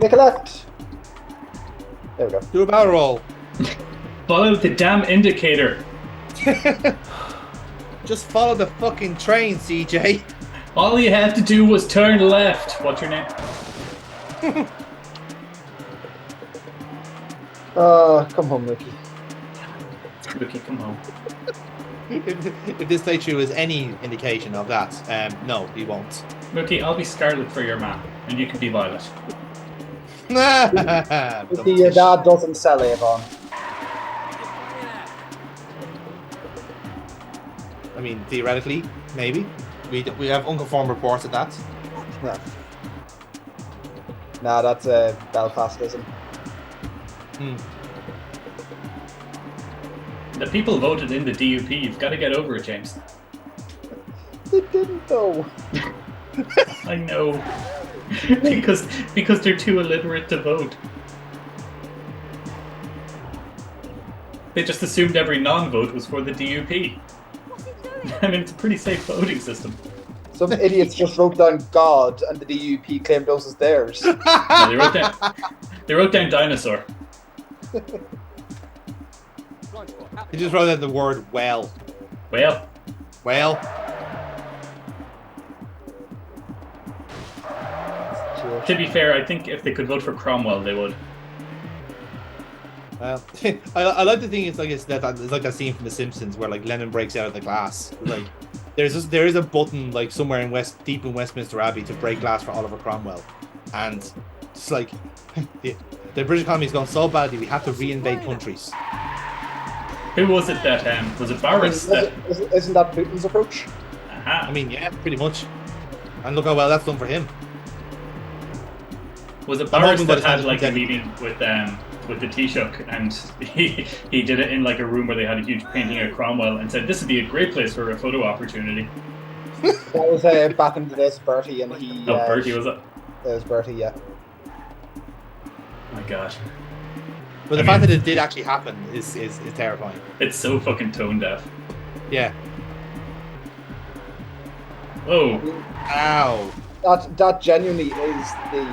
Make a left. There we go. Do a barrel roll. Follow the damn indicator. Just follow the fucking train, CJ. All you had to do was turn left. What's your name? Come home, Ricky. Ricky, come home. If this playthrough is any indication of that, no, he won't. Rookie, I'll be Scarlet for your man, and you can be Violet. Ricky, your dad doesn't sell Avon. I mean, theoretically, maybe. We have unconfirmed reports of that. No. Nah, that's Belfastism. The people voted in the DUP. You've got to get over it, James. They didn't though. I know. because they're too illiterate to vote. They just assumed every non-vote was for the DUP. I mean, it's a pretty safe voting system. Some idiots just wrote down God and the DUP claimed those as theirs. No, they wrote down dinosaur. He just wrote out the word well. Well, to be fair, I think if they could vote for Cromwell, they would. Well, I like to think it's like that scene from The Simpsons where like Lennon breaks out of the glass. Like there is a button like somewhere in deep in Westminster Abbey to break glass for Oliver Cromwell, and it's like the British economy's gone so badly we have to reinvade countries. Who was it that was it Boris? Isn't that Putin's approach? Aha. I mean, yeah, pretty much. And look how well that's done for him. Was it Boris that had like a meeting with the Taoiseach, and he did it in like a room where they had a huge painting of Cromwell and said this would be a great place for a photo opportunity. That was back in the days of Bertie, and he. Oh, Bertie was it? It was Bertie, yeah. Oh my god. But the fact that it did actually happen is terrifying. It's so fucking tone deaf. Yeah. Oh. Ow. That genuinely is the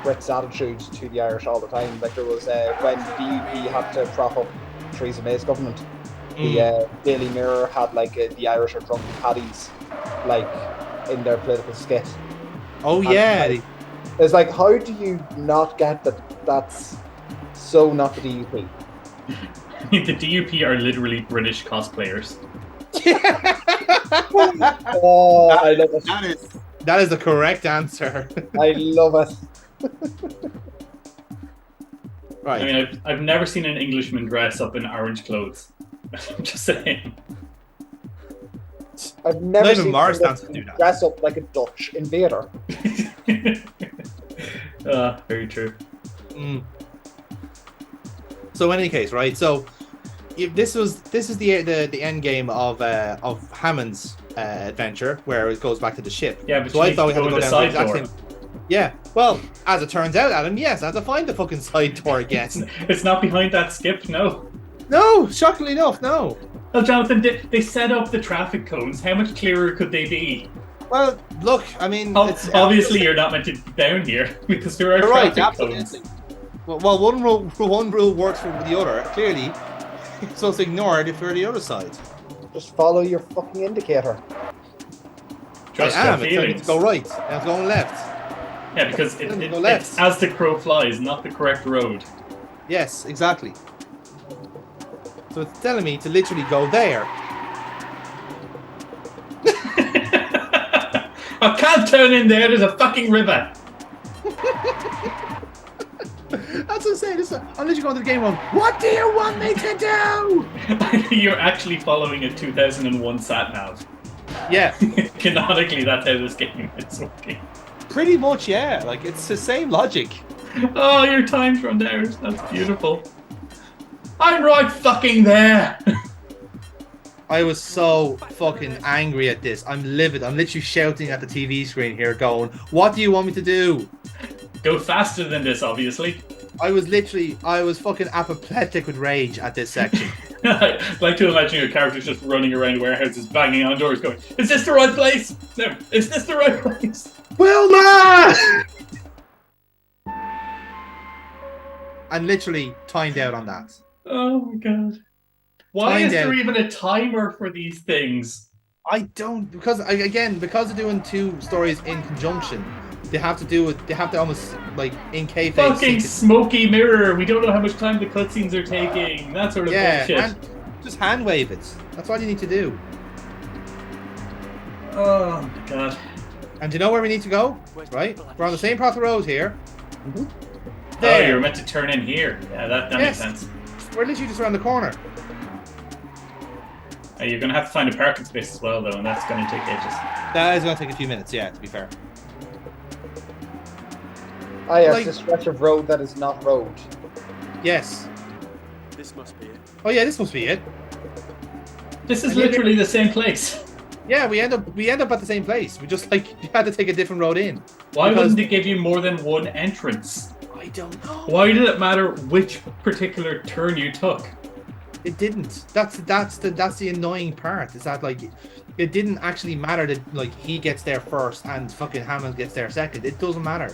Brits' attitude to the Irish all the time. Like there was when DUP had to prop up Theresa May's government, the Daily Mirror had like the Irish are drunk paddies, like in their political skit. Oh yeah. And, it's like, how do you not get that? That's so not the DUP. The DUP are literally British cosplayers. Oh, I love it. That is the correct answer. I love it. I Right. mean, I've never seen an Englishman dress up in orange clothes. I'm just saying. I've never seen Mars someone dancers do that. dress up like a Dutch invader. Very true. So in any case, right? So if this is the end game of Hammond's adventure, where it goes back to the ship. Yeah, but so you I need thought to we had go to in go the down the side exact door. same. Yeah. Well, as it turns out, Adam, yes, I had to find the fucking side door again. It's not behind that skip, no. No, shockingly enough, no. Well, Jonathan, they set up the traffic cones. How much clearer could they be? Well, look, I mean, it's Obviously, you're not meant to be down here because there are You're right, traffic absolutely. cones. Well, one rule works for the other. Clearly, so it's ignored if you're the other side. Just follow your fucking indicator. Trust I your am. It's telling me feelings. to go right. And I'm going left. Yeah, because Go left. it's as the crow flies, not the correct road. Yes, exactly. So it's telling me to literally go there. I can't turn in there. There's a fucking river. That's what I'm saying. I'm literally going to the game going, what do you want me to do? You're actually following a 2001 sat nav. Yeah, Canonically, that's how this game is working. pretty much, yeah. Like, it's the same logic. Oh, your time's run out. That's beautiful. I'm right fucking there. I was so fucking angry at this. I'm livid. I'm literally shouting at the TV screen here going, what do you want me to do? Go faster than this, obviously. I was fucking apoplectic with rage at this section. I like to imagine your character's just running around warehouses, banging on doors, going, "Is this the right place? No, is this the right place?" Wilma! and literally timed out on that. Oh my god. Why Timed is there out. even a timer for these things? I don't because because they're doing 2 stories in conjunction. They have to do it. They have to almost like in kayfabe. Fucking smoky mirror. We don't know how much time the cutscenes are taking. That sort of bullshit. And just hand wave it. That's all you need to do. Oh my god. And do you know where we need to go? Right? We're on the same part of the road here. Oh, There. you're meant to turn in here. Yeah, that makes sense. We're literally just around the corner. You're going to have to find a parking space as well, though, and that's going to take ages. That is going to take a few minutes, yeah, to be fair. Ah, yes, Like- this stretch of road that is not road. Yes. This must be it. Oh yeah, this must be it. This is literally the same place. Yeah, we end up at the same place. We just like you had to take a different road in. Why Because- wouldn't it give you more than one entrance? I don't know. Why did it matter which particular turn you took? It didn't. That's the annoying part. Is that like it didn't actually matter that like he gets there first and fucking Hammond gets there second. It doesn't matter.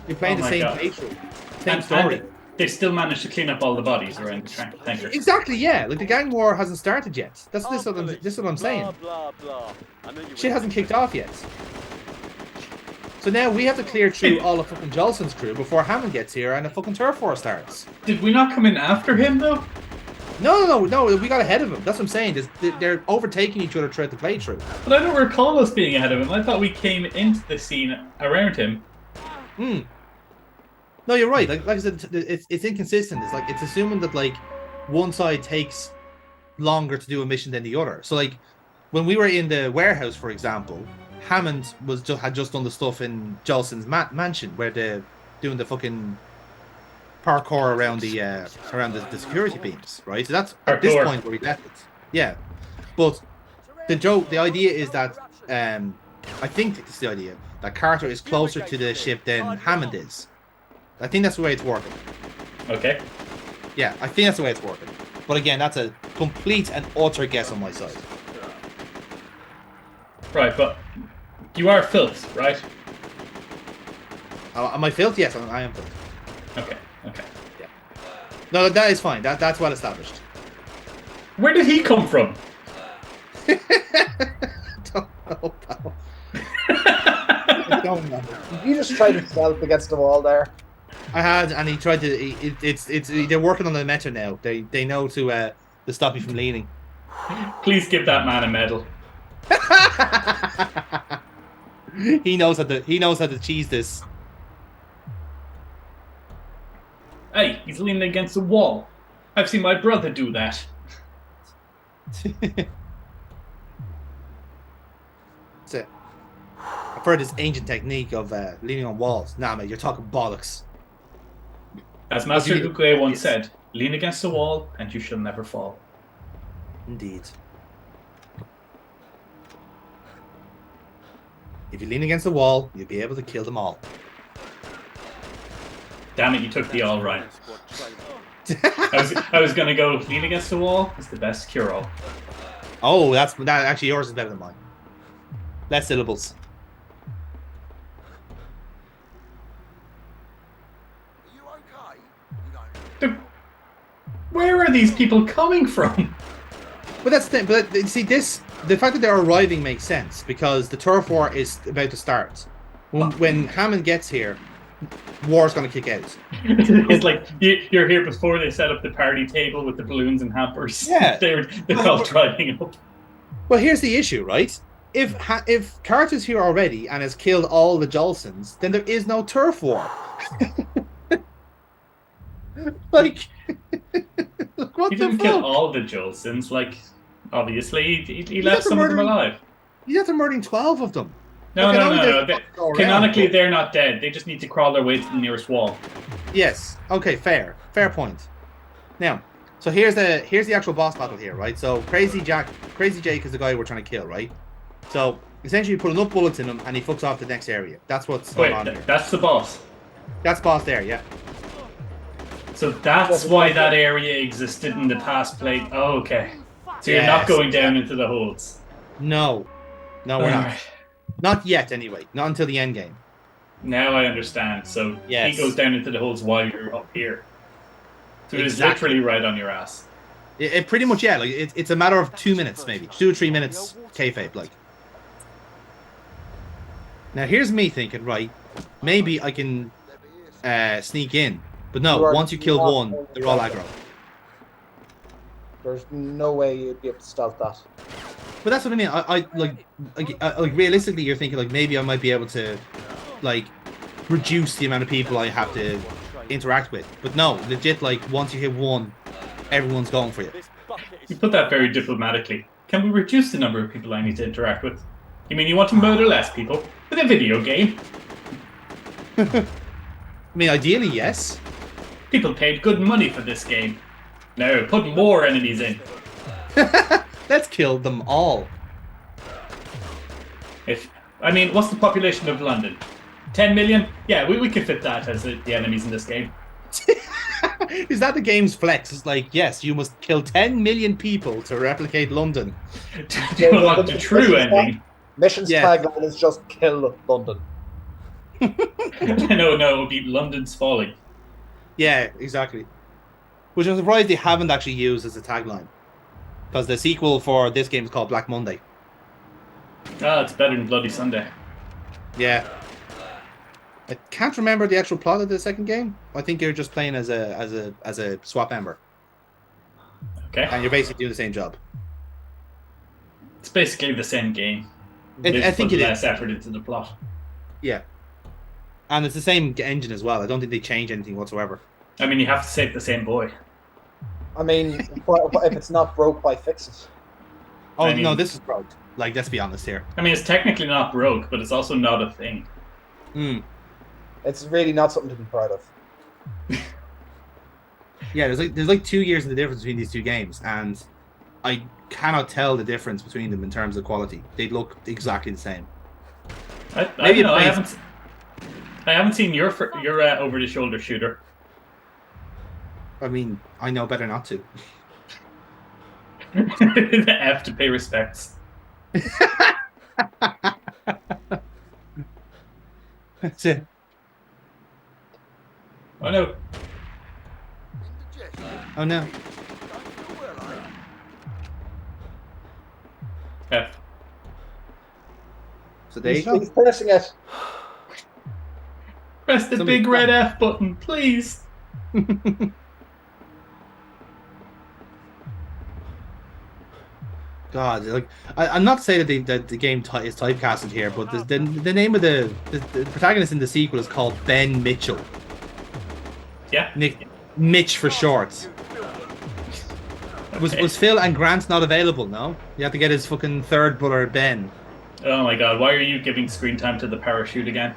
You're playing Oh the my same God. playthrough, same story. And they still managed to clean up all the bodies around the tanker. Exactly. Yeah. Like the gang war hasn't started yet. This is what I'm saying. Blah, blah, blah. I know you Shit hasn't kicked off yet. So now we have to clear through all of fucking Jolson's crew before Hammond gets here and the fucking turf war starts. Did we not come in after him, though? No, we got ahead of him. That's what I'm saying. They're overtaking each other throughout the playthrough. But I don't recall us being ahead of him. I thought we came into the scene around him. No, you're right. Like I said, it's inconsistent. It's like it's assuming that like one side takes longer to do a mission than the other. So like when we were in the warehouse, for example, Hammond had just done the stuff in Jolson's mansion where they're doing the fucking parkour around the security beams, right? So that's at this Parkour. point where we left it. Yeah, but the idea is that I think it's the idea that Carter is closer to the ship than Hammond is. I think that's the way it's working. Okay. Yeah, I think that's the way it's working. But again, that's a complete and utter guess on my side. Right, but you are filth, right? Am I filth? Yes, I am filth. Okay. Yeah. No, that is fine. That's well established. Where did he come from? Don't know, pal. I don't know. You just tried to stealth against the wall there. I had, and he tried to. They're working on the meta now. They know to stop me from leaning. Please give that man a medal. He knows how to cheese this. Hey, he's leaning against the wall. I've seen my brother do that. That's it. I've heard this ancient technique of leaning on walls. Nah, mate, you're talking bollocks. As Master you- Ukwe once yes. said, lean against the wall and you shall never fall. Indeed. If you lean against the wall, you'll be able to kill them all. Damn it, you took the all right. Squad training. I was gonna go lean against the wall is the best cure all. Oh, that actually yours is better than mine. Less syllables. Are you okay? You know. Where are these people coming from? But that's the thing. But see, the fact that they're arriving makes sense because the turf war is about to start. When Hammond gets here, war's going to kick out. It's like you're here before they set up the party table with the balloons and hampers. Yeah. they're all driving up. Well, here's the issue, right? If Carter's here already and has killed all the Jolsons, then there is no turf war. Like, what He the didn't fuck? kill all the Jolsons. Like, obviously, he He left left some of them murdering- alive. You have to murdering 12 of them. No, Like, I know no. there's They, fucking go around, canonically, but- they're not dead. They just need to crawl their way to the nearest wall. Yes. Okay. Fair point. Now, so here's the actual boss battle here, right? So Crazy Jake is the guy we're trying to kill, right? So essentially, you put enough bullets in him, and he fucks off the next area. That's what's Wait, going on here. that's the boss. That's boss there, yeah. So that's why that area existed in the past plate. Oh, okay. So you're not Yes. going down into the holes. No, we're not. Alright. Not yet, anyway. Not until the end game. Now I understand. So Yes. he goes down into the holes while you're up here. So it is Exactly. literally right on your ass. It pretty much, yeah. Like it's a matter of 2 minutes, maybe 2 or 3 minutes. Kayfabe, like. Now here's me thinking, right? Maybe I can sneak in, but no. Once you kill one, they're all aggro. There's no way you'd be able to stealth that. But that's what I mean. I like realistically, you're thinking like maybe I might be able to like reduce the amount of people I have to interact with. But no, legit. Like once you hit one, everyone's going for you. You put that very diplomatically. Can we reduce the number of people I need to interact with? You mean you want to murder less people with a video game? I mean, ideally, yes. People paid good money for this game. No, put more enemies in. Let's kill them all. What's the population of London? 10 million? Yeah, we can fit that as the enemies in this game. Is that the game's flex? It's like, yes, you must kill 10 million people to replicate London. Do you want the true ending? Mission's tagline is just kill London. No, it would be London's falling. Yeah, exactly. Which I'm surprised they haven't actually used as a tagline. Because the sequel for this game is called Black Monday. Ah, it's better than Bloody Sunday. Yeah. I can't remember the actual plot of the second game. I think you're just playing as a swap member. Okay. And you're basically doing the same job. It's basically the same game. I think it is. Less effort into the plot. Yeah. And it's the same engine as well. I don't think they change anything whatsoever. I mean, you have to save the same boy. I mean, if it's not broke, why fix it? Oh, no, this is broke. Like, let's be honest here. I mean, it's technically not broke, but it's also not a thing. It's really not something to be proud of. Yeah, there's like 2 years in the difference between these two games, and I cannot tell the difference between them in terms of quality. They look exactly the same. I haven't seen your over-the-shoulder shooter. I mean, I know better not to. The F to pay respects. That's it. Oh no. Oh no. F. So there you He's go. pressing it. Press the big red F button, please. God, like I'm not saying that the game is typecasted here, but the name of the protagonist in the sequel is called Ben Mitchell. Yeah. Mitch for short. Was Phil and Grant not available? No, you have to get his fucking third brother Ben. Oh my god, why are you giving screen time to the parachute again?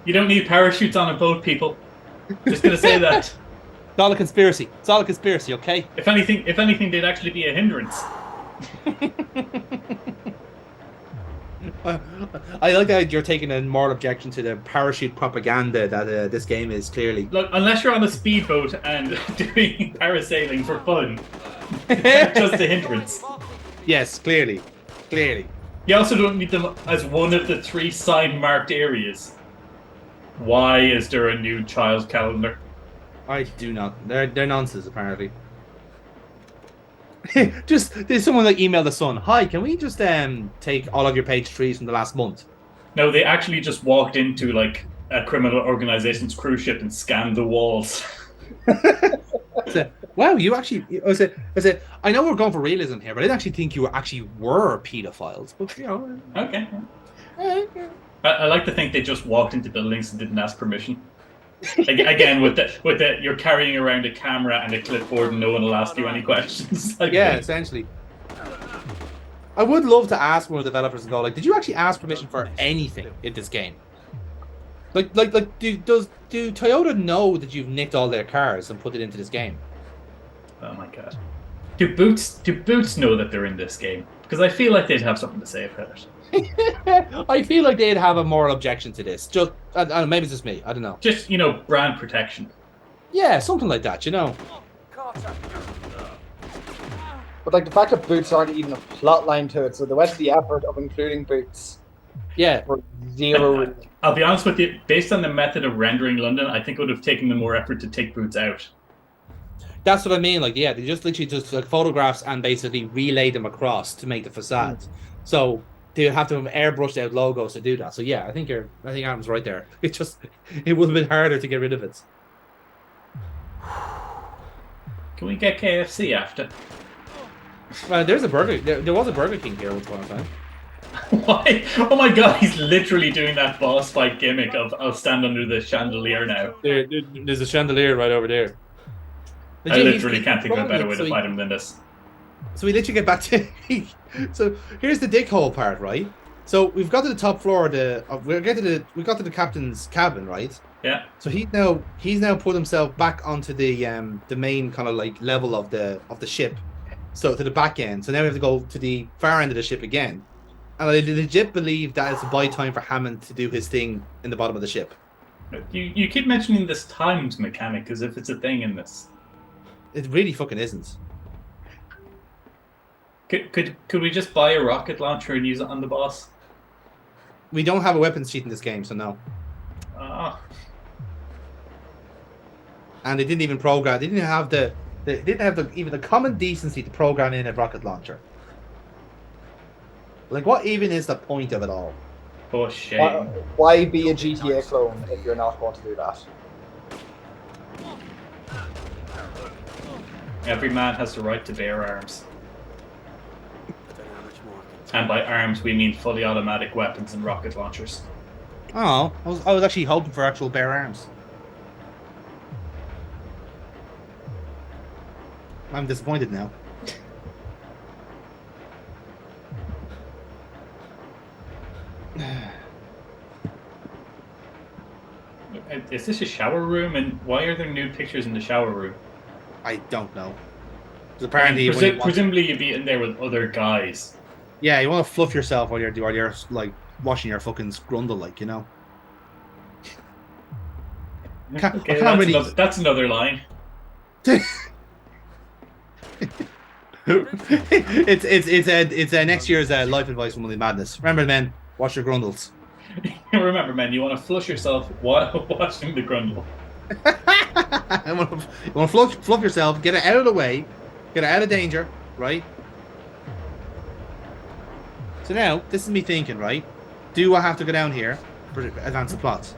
You don't need parachutes on a boat, people. Just gonna say that. It's all a conspiracy. It's all a conspiracy, okay? If anything, they'd actually be a hindrance. I like that you're taking a moral objection to the parachute propaganda that this game is clearly. Look, unless you're on a speedboat and doing parasailing for fun, it's just a hindrance. Yes, clearly. You also don't need them as one of the 3 sign-marked areas. Why is there a new child calendar? I do not. They're nonsense, apparently. There's someone that emailed the Sun. Hi, can we just take all of your page 3s from the last month? No, they actually just walked into like a criminal organization's cruise ship and scanned the walls. Wow, you actually. I said, I know we're going for realism here, but I didn't actually think you were pedophiles. But you know. Okay. I like to think they just walked into buildings and didn't ask permission. Again, with the you're carrying around a camera and a clipboard and no one will ask you any questions. Yeah, essentially. I would love to ask one of the developers and go like, did you actually ask permission for anything in this game? Like, do Toyota know that you've nicked all their cars and put it into this game? Oh my god. Do Boots know that they're in this game? Because I feel like they'd have something to say about it. I feel like they'd have a moral objection to this. Just, I don't know, maybe it's just me. I don't know. Just, brand protection. Yeah, something like that, But like the fact that Boots aren't even a plot line to it, so they went to the effort of including Boots Yeah. For zero. I'll be honest with you. Based on the method of rendering London, I think it would have taken them more effort to take boots out. That's what I mean. Like, yeah, they just literally just like photographs and basically relay them across to make the facades. So they would have to have airbrushed out logos to do that. So yeah, I think Adam's right there. It would have been harder to get rid of it. Can we get KFC after? There's a burger. There was a Burger King here once upon a time. Why? Oh my god, he's literally doing that boss fight gimmick of I'll stand under the chandelier now. There's a chandelier right over there. I literally can't think of a better way to fight him than this. So we literally get back to. So here's the dickhole part, right? So we've got to the top floor. We got to the captain's cabin, right? Yeah. So he's now put himself back onto the main kind of like level of the ship, so to the back end. So now we have to go to the far end of the ship again, and I legit believe that it's a buy time for Hammond to do his thing in the bottom of the ship. You keep mentioning this times mechanic as if it's a thing in this. It really fucking isn't. Could we just buy a rocket launcher and use it on the boss? We don't have a weapons sheet in this game, so no. And they didn't even program. They didn't have even the common decency to program in a rocket launcher. Like, what even is the point of it all? Oh, shame. Why be a GTA clone if you're not going to do that? Every man has the right to bear arms. And by arms, we mean fully automatic weapons and rocket launchers. Oh, I was actually hoping for actual bare arms. I'm disappointed now. Is this a shower room? And why are there nude pictures in the shower room? I don't know. Apparently, presumably you'd be in there with other guys. Yeah, you want to fluff yourself while you're like washing your fucking scrundle, like, you know. Okay, that's another line. It's next year's life advice from Willie Madness. Remember, men, wash your grundles. Remember, man, you want to flush yourself while washing the grundle. You want to fluff yourself, get it out of the way, get it out of danger, right? So now, this is me thinking, right? Do I have to go down here for advance the plot?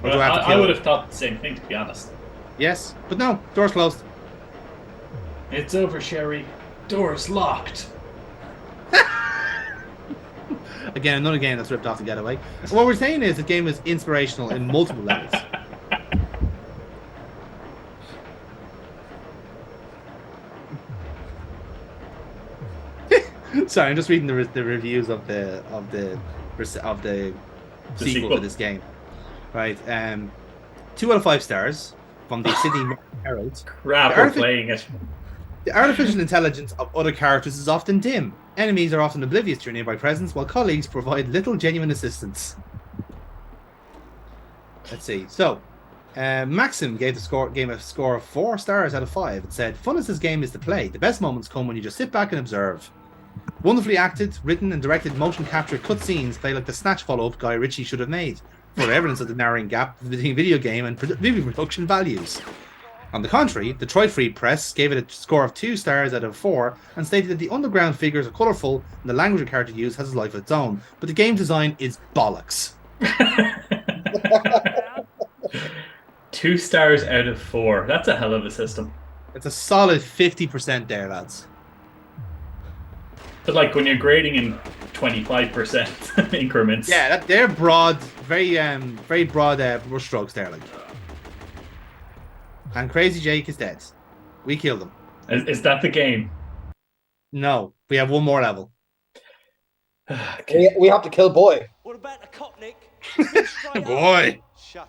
Or do I have to I would have thought the same thing, to be honest. Yes, but no, door's closed. It's over, Sherry. Door's locked. Again, another game that's ripped off the Getaway. What we're saying is the game is inspirational in multiple levels. Sorry, I'm just reading the reviews of the sequel to this game. Right, 2 out of 5 stars from the Sydney Herald. Crap, we're playing it. The artificial intelligence of other characters is often dim. Enemies are often oblivious to your nearby presence, while colleagues provide little genuine assistance. Let's see. So, Maxim gave the game a score of 4 stars out of 5. It said, "Fun as this game is to play. The best moments come when you just sit back and observe. Wonderfully acted, written, and directed motion capture cutscenes play like the Snatch follow-up Guy Ritchie should have made, for evidence of the narrowing gap between video game and movie production values." On the contrary, the Detroit Free Press gave it a score of 2 stars out of 4 and stated that the underground figures are colourful and the language the character used has a life of its own, but the game design is bollocks. 2 stars out of 4. That's a hell of a system. It's a solid 50% there, lads. But like when you're grading in 25% increments. Yeah, they're broad, very broad brush strokes there, like. And Crazy Jake is dead. We killed him. Is that the game? No, we have one more level. We have to kill Boy. What about the Copnik? Boy.